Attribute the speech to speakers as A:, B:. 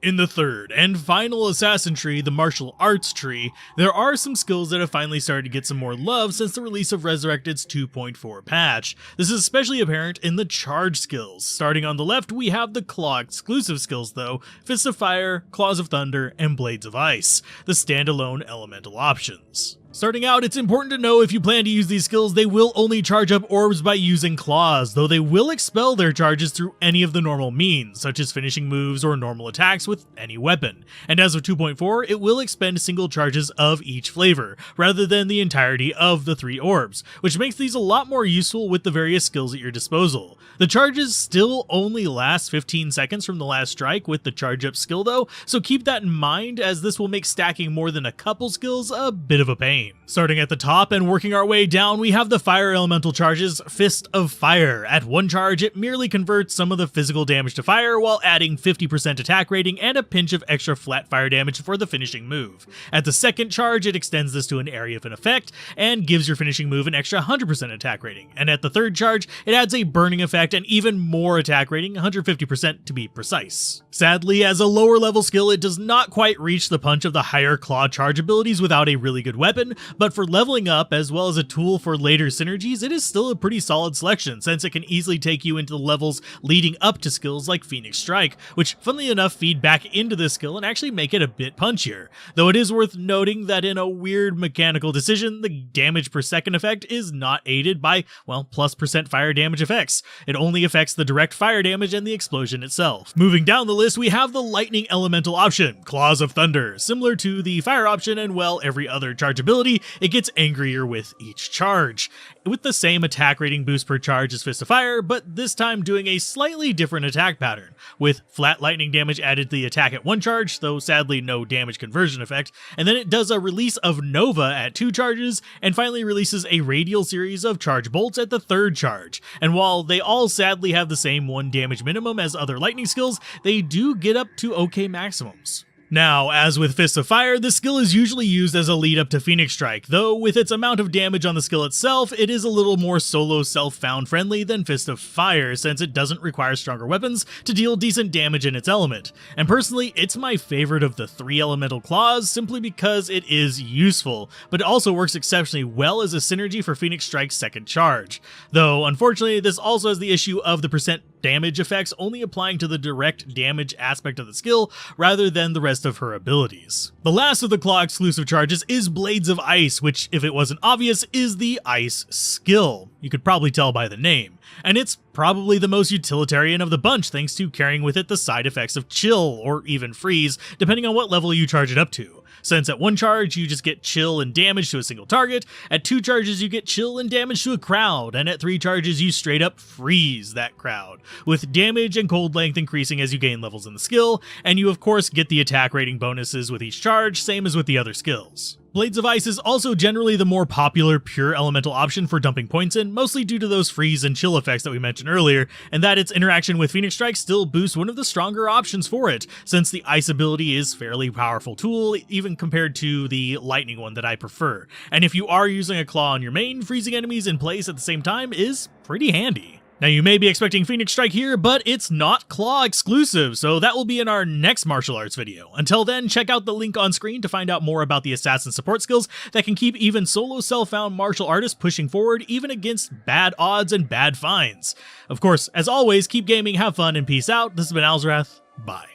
A: In the third and final assassin tree, the martial arts tree, there are some skills that have finally started to get some more love since the release of Resurrected's 2.4 patch. This is especially apparent in the charge skills. Starting on the left, we have the Claw exclusive skills though, Fists of Fire, Claws of Thunder, and Blades of Ice, the standalone elemental options. Starting out, it's important to know if you plan to use these skills, they will only charge up orbs by using claws, though they will expel their charges through any of the normal means, such as finishing moves or normal attacks with any weapon. And as of 2.4, it will expend single charges of each flavor, rather than the entirety of the 3 orbs, which makes these a lot more useful with the various skills at your disposal. The charges still only last 15 seconds from the last strike with the charge up skill though, so keep that in mind as this will make stacking more than a couple skills a bit of a pain. Starting at the top and working our way down, we have the fire elemental charges, Fist of Fire. At 1 charge, it merely converts some of the physical damage to fire while adding 50% attack rating and a pinch of extra flat fire damage for the finishing move. At the 2nd charge, it extends this to an area of an effect and gives your finishing move an extra 100% attack rating. And at the 3rd charge, it adds a burning effect and even more attack rating, 150% to be precise. Sadly, as a lower level skill, it does not quite reach the punch of the higher claw charge abilities without a really good weapon, but for leveling up as well as a tool for later synergies, it is still a pretty solid selection since it can easily take you into the levels leading up to skills like Phoenix Strike, which funnily enough feed back into this skill and actually make it a bit punchier. Though it is worth noting that in a weird mechanical decision, the damage per second effect is not aided by, well, +% fire damage effects. It only affects the direct fire damage and the explosion itself. Moving down the list, we have the lightning elemental option, Claws of Thunder. Similar to the fire option and, well, every other charge ability, it gets angrier with each charge, with the same attack rating boost per charge as Fist of Fire, but this time doing a slightly different attack pattern, with flat lightning damage added to the attack at 1 charge, though sadly no damage conversion effect, and then it does a release of Nova at 2 charges, and finally releases a radial series of charge bolts at the 3rd charge. And while they all sadly have the same 1 damage minimum as other lightning skills, they do get up to okay maximums. Now, as with Fists of Fire, the skill is usually used as a lead up to Phoenix Strike, though with its amount of damage on the skill itself, it is a little more solo self-found friendly than Fist of Fire, since it doesn't require stronger weapons to deal decent damage in its element. And personally, it's my favorite of the 3 elemental claws simply because it is useful, but it also works exceptionally well as a synergy for Phoenix Strike's 2nd charge. Though, unfortunately, this also has the issue of the percent damage effects only applying to the direct damage aspect of the skill rather than the rest of her abilities. The last of the claw exclusive charges is Blades of Ice, which, if it wasn't obvious, is the ice skill. You could probably tell by the name. And it's probably the most utilitarian of the bunch thanks to carrying with it the side effects of chill or even freeze, depending on what level you charge it up to. Since at 1 charge you just get chill and damage to a single target, at 2 charges you get chill and damage to a crowd, and at 3 charges you straight up freeze that crowd, with damage and cold length increasing as you gain levels in the skill, and you of course get the attack rating bonuses with each charge, same as with the other skills. Blades of Ice is also generally the more popular pure elemental option for dumping points in, mostly due to those freeze and chill effects that we mentioned earlier, and that its interaction with Phoenix Strike still boosts one of the stronger options for it, since the ice ability is a fairly powerful tool, even compared to the lightning one that I prefer. And if you are using a claw on your main, freezing enemies in place at the same time is pretty handy. Now you may be expecting Phoenix Strike here, but it's not claw exclusive, so that will be in our next martial arts video. Until then, check out the link on screen to find out more about the assassin support skills that can keep even solo self-found martial artists pushing forward even against bad odds and bad finds. Of course, as always, keep gaming, have fun, and peace out. This has been Alzorath. Bye.